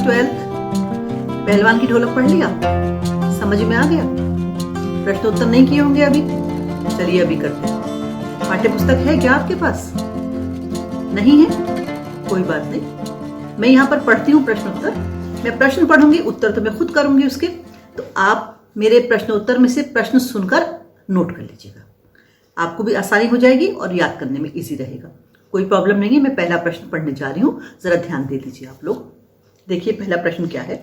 12th पहलवान की ढोलक पढ़ लिया, समझ में आ गया? प्रश्नोत्तर नहीं किए होंगे अभी? चलिए अभी करते हैं। पाठ्य पुस्तक है क्या आपके पास? नहीं है, कोई बात नहीं। मैं यहाँ पर पढ़ती हूँ प्रश्नोत्तर। मैं प्रश्न पढ़ूंगी, उत्तर तो मैं खुद करूंगी उसके। तो आप मेरे प्रश्नोत्तर में से प्रश्न सुनकर नोट कर लीजिएगा, आपको भी आसानी हो जाएगी और याद करने में इजी रहेगा। कोई प्रॉब्लम नहीं है। मैं पहला प्रश्न पढ़ने जा रही हूँ, जरा ध्यान दे दीजिए आप लोग। देखिए पहला प्रश्न क्या है।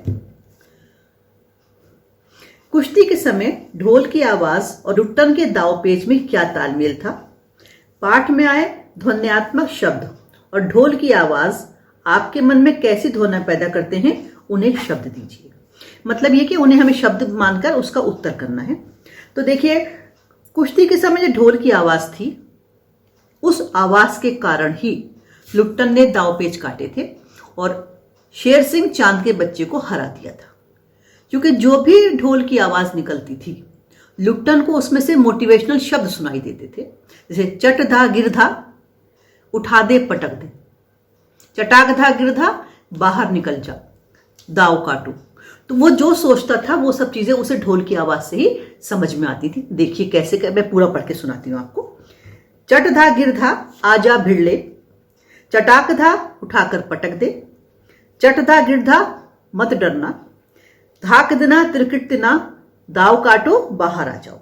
कुश्ती के समय ढोल की आवाज और लुट्टन के दाव पेच में क्या तालमेल था? पाठ में आए ध्वन्यात्मक शब्द और ढोल की आवाज आपके मन में कैसी ध्वनि पैदा करते हैं, उन्हें शब्द दीजिए। मतलब ये कि उन्हें हमें शब्द मानकर उसका उत्तर करना है। तो देखिए, कुश्ती के समय जो ढोल की आवाज थी, उस आवाज के कारण ही लुट्टन ने दाव पेच काटे थे और शेर सिंह चांद के बच्चे को हरा दिया था। क्योंकि जो भी ढोल की आवाज निकलती थी, लुट्टन को उसमें से मोटिवेशनल शब्द सुनाई देते थे, जैसे चट धा गिरधा, उठा दे पटक दे, चटाक धा गिरधा, बाहर निकल जा, दाव काटू। तो वो जो सोचता था वो सब चीजें उसे ढोल की आवाज से ही समझ में आती थी। देखिए कैसे, मैं पूरा पढ़ के सुनाती हूं आपको। चट धा गिरधा, आजा भिड़ले, चटाक धा, उठाकर पटक दे, चट धा गिरधा, मत डरना, धाक दिना तिरकिट तिना, दाव काटो, बाहर आ जाओ।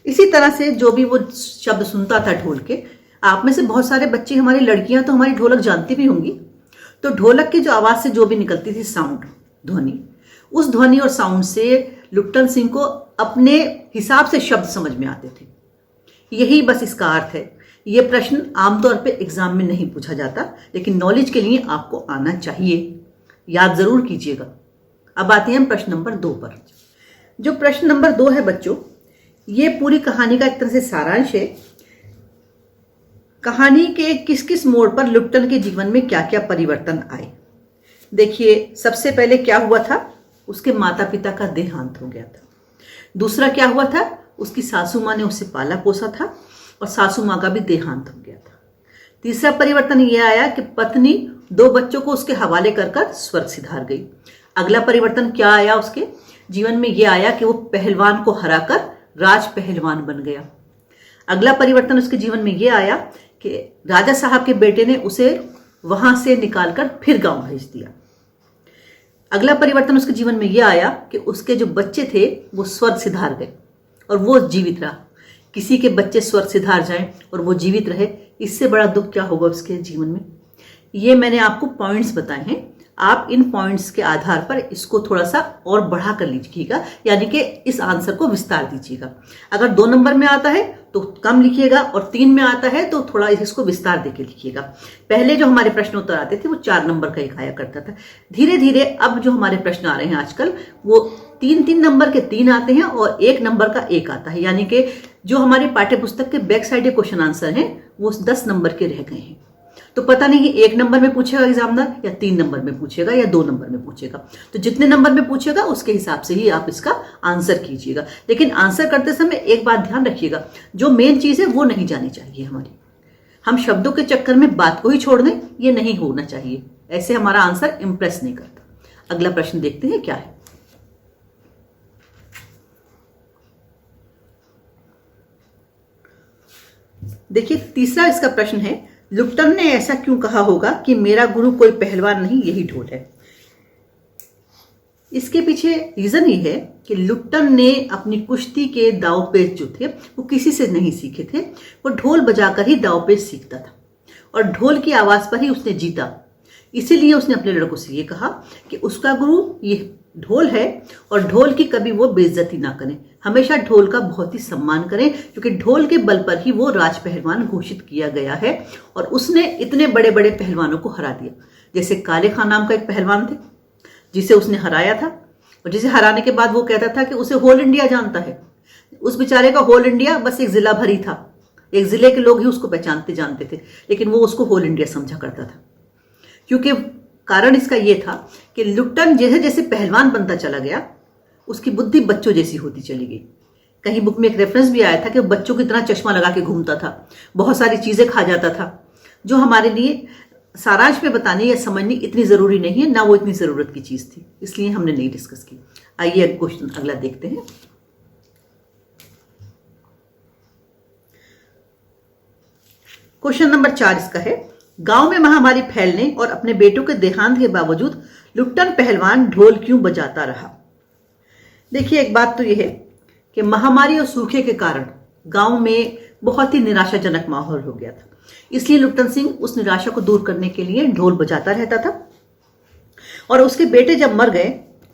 इसी तरह से जो भी वो शब्द सुनता था ढोल के, आप में से बहुत सारे बच्चे, हमारी लड़कियां तो हमारी ढोलक जानती भी होंगी। तो ढोलक की जो आवाज से जो भी निकलती थी साउंड, ध्वनि, उस ध्वनि और साउंड से लुट्टन सिंह को अपने हिसाब से शब्द समझ में आते थे। यही बस इसका अर्थ है। ये प्रश्न आमतौर पे एग्जाम में नहीं पूछा जाता, लेकिन नॉलेज के लिए आपको आना चाहिए, याद जरूर कीजिएगा। अब आते हैं हम प्रश्न नंबर 2 पर। जो प्रश्न नंबर 2 है बच्चों, ये पूरी कहानी का एक तरह से सारांश है। कहानी के किस किस मोड़ पर लुट्टन के जीवन में क्या क्या परिवर्तन आए। देखिए, सबसे पहले क्या हुआ था, उसके माता पिता का देहांत हो गया था। दूसरा क्या हुआ था, उसकी सासू माँ ने उसे पाला पोसा था और सासू माँ का भी देहांत हो गया था। तीसरा परिवर्तन यह आया कि पत्नी 2 बच्चों को उसके हवाले कर स्वर्ग सिधार गई। अगला परिवर्तन क्या आया उसके जीवन में, यह आया कि वो पहलवान को हराकर राज पहलवान बन गया। अगला परिवर्तन उसके जीवन में यह आया कि राजा साहब के बेटे ने उसे वहां से निकालकर फिर गांव भेज दिया। अगला परिवर्तन उसके जीवन में यह आया कि उसके जो बच्चे थे वो स्वर्ग सिधार गए और वो जीवित रहा। किसी के बच्चे स्वर्ग सिधार जाएं और वो जीवित रहे, इससे बड़ा दुख क्या होगा उसके जीवन में। ये मैंने आपको पॉइंट्स बताए हैं, आप इन पॉइंट्स के आधार पर इसको थोड़ा सा और बढ़ा कर लीजिएगा, यानी कि इस आंसर को विस्तार दीजिएगा। अगर 2 नंबर में आता है तो कम लिखिएगा और 3 में आता है तो थोड़ा इसको विस्तार देके लिखिएगा। पहले जो हमारे प्रश्न उत्तर आते थे वो 4 नंबर का एक आया करता था। धीरे धीरे अब जो हमारे प्रश्न आ रहे हैं आजकल, वो 3-3 नंबर के 3 आते हैं और 1 नंबर का 1 आता है। यानी कि जो हमारी पाठ्य पुस्तक के बैक साइड क्वेश्चन आंसर हैं वो 10 नंबर के रह गए हैं। तो पता नहीं कि 1 नंबर में पूछेगा एग्जामिनर या 3 नंबर में पूछेगा या 2 नंबर में पूछेगा। तो जितने नंबर में पूछेगा उसके हिसाब से ही आप इसका आंसर कीजिएगा। लेकिन आंसर करते समय एक बात ध्यान रखिएगा, जो मेन चीज है वो नहीं जानी चाहिए हमारी। हम शब्दों के चक्कर में बात को ही छोड़ दें, ये नहीं होना चाहिए। ऐसे हमारा आंसर इंप्रेस नहीं करता। अगला प्रश्न देखते हैं क्या है। देखिए, तीसरा इसका प्रश्न है, लुट्टन ने ऐसा क्यों कहा होगा कि मेरा गुरु कोई पहलवान नहीं, यही ढोल है। इसके पीछे रीजन ये है कि लुट्टन ने अपनी कुश्ती के दाव पेच जो थे वो किसी से नहीं सीखे थे। वो ढोल बजाकर ही दाव पेच सीखता था और ढोल की आवाज पर ही उसने जीता। इसीलिए उसने अपने लड़कों से ये कहा कि उसका गुरु ये ढोल है और ढोल की कभी वो बेइज्जती ना करें, हमेशा ढोल का बहुत ही सम्मान करें, क्योंकि ढोल के बल पर ही वो राज पहलवान घोषित किया गया है और उसने इतने बड़े बड़े पहलवानों को हरा दिया। जैसे काले खान नाम का एक पहलवान थे जिसे उसने हराया था और जिसे हराने के बाद वो कहता था कि उसे होल इंडिया जानता है। उस बेचारे का होल इंडिया बस एक जिला भर ही था, एक जिले के लोग ही उसको पहचानते जानते थे, लेकिन वो उसको होल इंडिया समझा करता था। क्योंकि कारण इसका यह था कि लुट्टन जैसे जैसे पहलवान बनता चला गया, उसकी बुद्धि बच्चों जैसी होती चली गई। कहीं बुक में एक रेफरेंस भी आया था कि वो बच्चों की तरह चश्मा लगा के घूमता था, बहुत सारी चीजें खा जाता था, जो हमारे लिए सारांश में बतानी या समझनी इतनी जरूरी नहीं है, ना वो इतनी जरूरत की चीज थी, इसलिए हमने नहीं डिस्कस की। आइए क्वेश्चन अगला देखते हैं। क्वेश्चन नंबर 4 इसका है, गांव में महामारी फैलने और अपने बेटों के देहांत के बावजूद लुट्टन पहलवान ढोल क्यों बजाता रहा? देखिए, एक बात तो यह है कि महामारी और सूखे के कारण गांव में बहुत ही निराशाजनक माहौल हो गया था, इसलिए लुट्टन सिंह उस निराशा को दूर करने के लिए ढोल बजाता रहता था। और उसके बेटे जब मर गए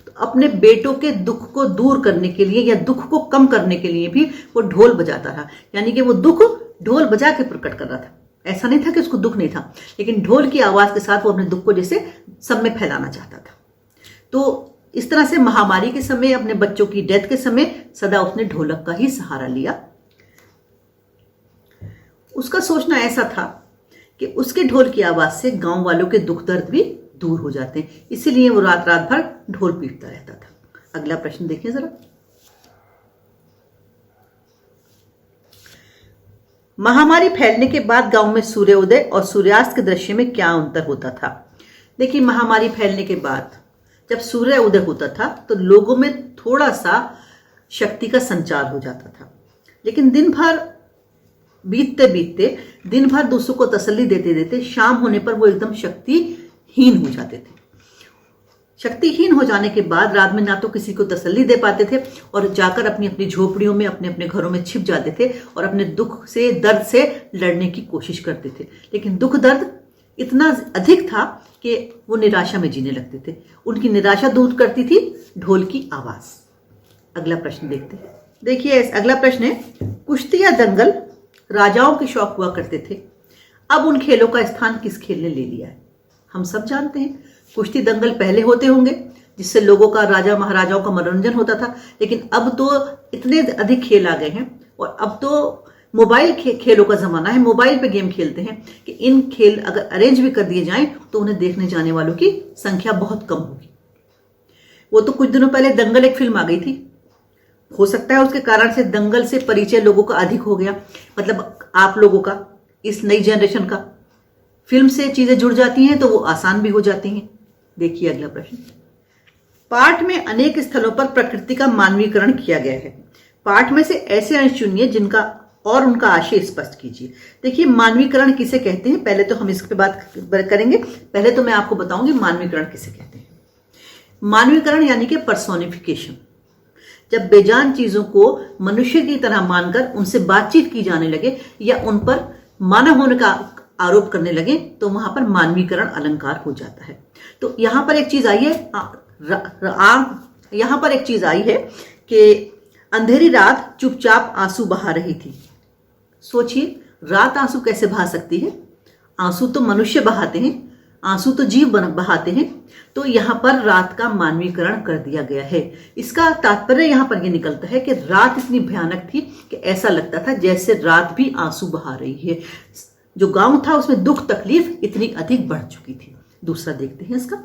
तो अपने बेटों के दुख को दूर करने के लिए या दुख को कम करने के लिए भी वो ढोल बजाता रहा, यानी कि वो दुख ढोल बजा के प्रकट कर रहा था। ऐसा नहीं था कि उसको दुख नहीं था, लेकिन ढोल की आवाज के साथ वो अपने दुख को जैसे सब में फैलाना चाहता था। तो इस तरह से महामारी के समय, अपने बच्चों की डेथ के समय सदा उसने ढोलक का ही सहारा लिया। उसका सोचना ऐसा था कि उसके ढोल की आवाज से गांव वालों के दुख दर्द भी दूर हो जाते हैं, इसीलिए वो रात रात भर ढोल पीटता रहता था। अगला प्रश्न देखिए जरा। महामारी फैलने के बाद गांव में सूर्योदय और सूर्यास्त के दृश्य में क्या अंतर होता था? देखिए, महामारी फैलने के बाद जब सूर्य उदय होता था तो लोगों में थोड़ा सा शक्ति का संचार हो जाता था, लेकिन दिन भर बीतते बीतते, दिन भर दूसरों को तसल्ली देते देते शाम होने पर वो एकदम शक्तिहीन हो जाते थे। शक्तिहीन हो जाने के बाद रात में ना तो किसी को तसल्ली दे पाते थे और जाकर अपनी अपनी झोपड़ियों में, अपने अपने घरों में छिप जाते थे और अपने दुख से, दर्द से लड़ने की कोशिश करते थे। लेकिन दुख दर्द इतना अधिक था कि वो निराशा में जीने लगते थे। उनकी निराशा दूर करती थी ढोल की आवाज। अगला प्रश्न देखते हैं। देखिए, अगला प्रश्न है, कुश्ती या दंगल राजाओं के शौक हुआ करते थे, अब उन खेलों का स्थान किस खेल ने ले लिया है? हम सब जानते हैं, कुश्ती दंगल पहले होते होंगे जिससे लोगों का, राजा महाराजाओं का मनोरंजन होता था, लेकिन अब तो इतने अधिक खेल आ गए हैं और अब तो मोबाइल खेलों का जमाना है। मोबाइल पे गेम खेलते हैं कि इन खेल अगर अरेंज भी कर दिए जाएं तो उन्हें देखने जाने वालों की संख्या बहुत कम होगी। वो तो कुछ दिनों पहले दंगल एक फिल्म आ गई थी, हो सकता है उसके कारण से दंगल से परिचय लोगों का अधिक हो गया, मतलब आप लोगों का, इस नई जनरेशन का। फिल्म से चीजें जुड़ जाती हैं तो वो आसान भी हो जाती हैं। देखिए अगला प्रश्न। पाठ में अनेक स्थलों पर प्रकृति का मानवीकरण किया गया है, पाठ में से ऐसे अंश चुनिए जिनका और उनका आशय स्पष्ट कीजिए। देखिए, मानवीकरण किसे कहते हैं, पहले तो हम इस पे बात करेंगे। पहले तो मैं आपको बताऊंगी मानवीकरण किसे कहते हैं। मानवीकरण यानी कि पर्सोनिफिकेशन, जब बेजान चीजों को मनुष्य की तरह मानकर उनसे बातचीत की जाने लगे या उन पर मानव होने का आरोप करने लगे तो वहां पर मानवीकरण अलंकार हो जाता है। तो यहां पर एक चीज आई है, यहां पर एक चीज आई है कि अंधेरी रात चुपचाप आंसू बहा रही थी। सोचिए, रात आंसू कैसे बहा सकती है? आंसू तो मनुष्य बहाते हैं, आंसू तो जीव बहाते हैं। तो यहां पर रात का मानवीकरण कर दिया गया है। इसका तात्पर्य यहां पर यह निकलता है कि रात इतनी भयानक थी कि ऐसा लगता था जैसे रात भी आंसू बहा रही है। जो गांव था उसमें दुख तकलीफ इतनी अधिक बढ़ चुकी थी। दूसरा देखते हैं इसका।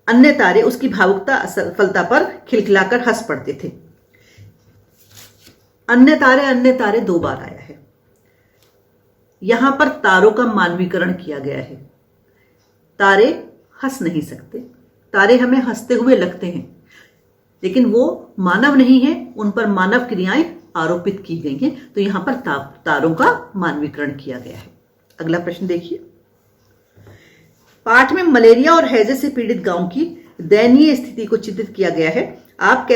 अन्य तारे उसकी भावुकता असफलता पर खिलखिलाकर हंस पड़ते थे। अन्य तारे 2 बार आया है। यहां पर तारों का मानवीकरण किया गया है। तारे हंस नहीं सकते, तारे हमें हंसते हुए लगते हैं, लेकिन वो मानव नहीं है, उन पर मानव क्रियाएं आरोपित की गई हैं। तो यहां पर तारों का मानवीकरण किया गया है। अगला प्रश्न देखिए। पाठ में मलेरिया और हैजे से पीड़ित गांव की दयनीय स्थिति को चित्रित किया गया है। आप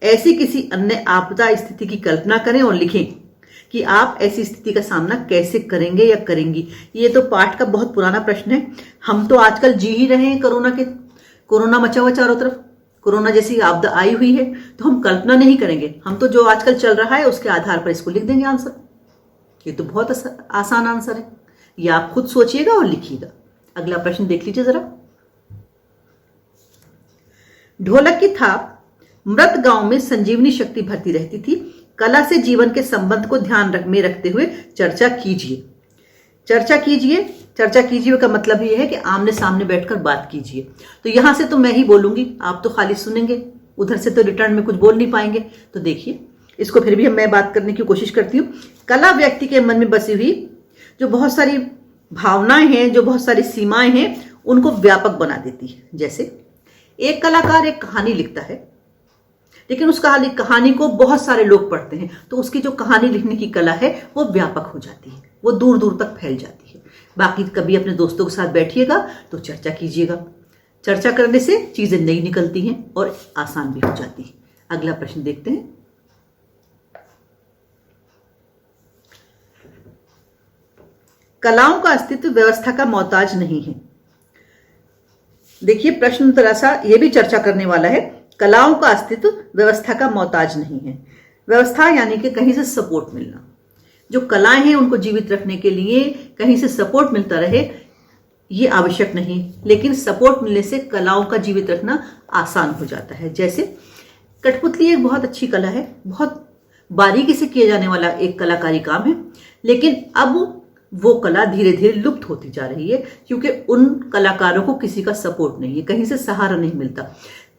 ऐसी किसी अन्य आपदा स्थिति की कल्पना करें और लिखें कि आप ऐसी स्थिति का सामना कैसे करेंगे या करेंगी। ये तो पाठ का बहुत पुराना प्रश्न है। हम तो आजकल जी ही रहे हैं कोरोना मचा हुआ चारों तरफ, कोरोना जैसी आपदा आई हुई है, तो हम कल्पना नहीं करेंगे, हम तो जो आजकल चल रहा है उसके आधार पर इसको लिख देंगे आंसर। ये तो बहुत आसान आंसर है, ये आप खुद सोचिएगा और लिखिएगा। अगला प्रश्न देख लीजिए जरा। ढोलक की थाप मृत गांव में संजीवनी शक्ति भरती रहती थी। कला से जीवन के संबंध को ध्यान में रखते हुए चर्चा कीजिए। चर्चा कीजिए का मतलब यह है कि आमने सामने बैठकर बात कीजिए। तो यहां से तो मैं ही बोलूंगी, आप तो खाली सुनेंगे, उधर से तो रिटर्न में कुछ बोल नहीं पाएंगे। तो देखिए, इसको फिर भी मैं बात करने की कोशिश करती हूँ। कला व्यक्ति के मन में बसी हुई जो बहुत सारी भावनाएं हैं, जो बहुत सारी सीमाएं हैं, उनको व्यापक बना देती है। जैसे एक कलाकार एक कहानी लिखता है, लेकिन उस कहानी को बहुत सारे लोग पढ़ते हैं, तो उसकी जो कहानी लिखने की कला है वो व्यापक हो जाती है, वो दूर दूर तक फैल जाती है। बाकी कभी अपने दोस्तों के साथ बैठिएगा तो चर्चा कीजिएगा। चर्चा करने से चीजें नई निकलती हैं और आसान भी हो जाती है। अगला प्रश्न देखते हैं। कलाओं का अस्तित्व व्यवस्था का मोहताज नहीं है। देखिए, प्रश्न थोड़ा सा ये भी चर्चा करने वाला है। कलाओं का अस्तित्व व्यवस्था का मोहताज नहीं है। व्यवस्था यानी कि कहीं से सपोर्ट मिलना। जो कलाएं हैं उनको जीवित रखने के लिए कहीं से सपोर्ट मिलता रहे, ये आवश्यक नहीं, लेकिन सपोर्ट मिलने से कलाओं का जीवित रखना आसान हो जाता है। जैसे कठपुतली एक बहुत अच्छी कला है, बहुत बारीकी से किया जाने वाला एक कलाकारी काम है, लेकिन अब वो कला धीरे धीरे लुप्त होती जा रही है, क्योंकि उन कलाकारों को किसी का सपोर्ट नहीं है, कहीं से सहारा नहीं मिलता,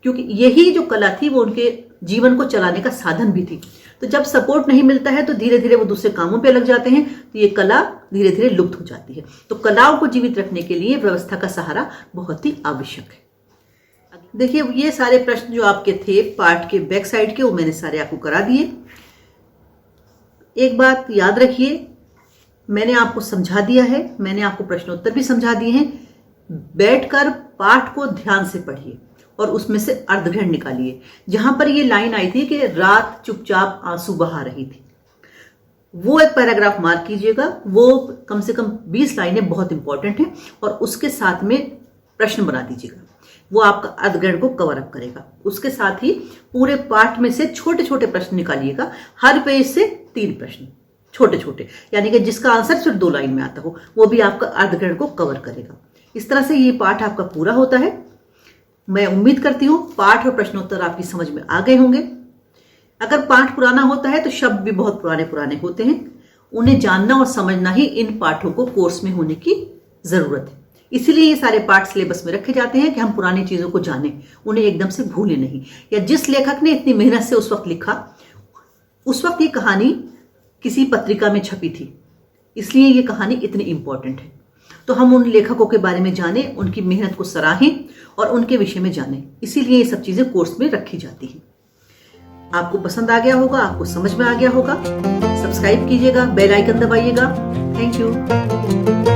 क्योंकि यही जो कला थी वो उनके जीवन को चलाने का साधन भी थी। तो जब सपोर्ट नहीं मिलता है तो धीरे धीरे वो दूसरे कामों पे लग जाते हैं, तो ये कला धीरे धीरे लुप्त हो जाती है। तो कलाओं को जीवित रखने के लिए व्यवस्था का सहारा बहुत ही आवश्यक है। देखिए, ये सारे प्रश्न जो आपके थे पार्ट के बैक साइड के, वो मैंने सारे आपको करा दिए। एक बात याद रखिए, मैंने आपको समझा दिया है, मैंने आपको प्रश्नोत्तर भी समझा दिए हैं। बैठकर पाठ को ध्यान से पढ़िए और उसमें से अर्थग्रहण निकालिए। जहां पर ये लाइन आई थी कि रात चुपचाप आंसू बहा रही थी, वो एक पैराग्राफ मार्क कीजिएगा। वो कम से कम 20 लाइनें बहुत इंपॉर्टेंट हैं, और उसके साथ में प्रश्न बना दीजिएगा। वो आपका अर्थग्रहण को कवर अप करेगा। उसके साथ ही पूरे पाठ में से छोटे छोटे प्रश्न निकालिएगा। हर पेज से 3 प्रश्न छोटे छोटे, यानी कि जिसका आंसर सिर्फ 2 लाइन में आता हो, वो भी आपका अर्थग्रहण को कवर करेगा। इस तरह से ये पाठ आपका पूरा होता है। मैं उम्मीद करती हूं पाठ और प्रश्नोत्तर आपकी समझ में आ गए होंगे। अगर पाठ पुराना होता है तो शब्द भी बहुत पुराने पुराने होते हैं। उन्हें जानना और समझना ही इन पाठों को कोर्स में होने की जरूरत है। इसीलिए ये सारे पाठ सिलेबस में रखे जाते हैं कि हम पुरानी चीजों को जानें, उन्हें एकदम से भूलें नहीं। या जिस लेखक ने इतनी मेहनत से उस वक्त लिखा, उस वक्त ये कहानी किसी पत्रिका में छपी थी, इसलिए ये कहानी इतनी इंपॉर्टेंट है। तो हम उन लेखकों के बारे में जानें, उनकी मेहनत को सराहें और उनके विषय में जानें। इसीलिए ये सब चीजें कोर्स में रखी जाती हैं। आपको पसंद आ गया होगा, आपको समझ में आ गया होगा। सब्सक्राइब कीजिएगा, बेल आइकन दबाइएगा। Thank you.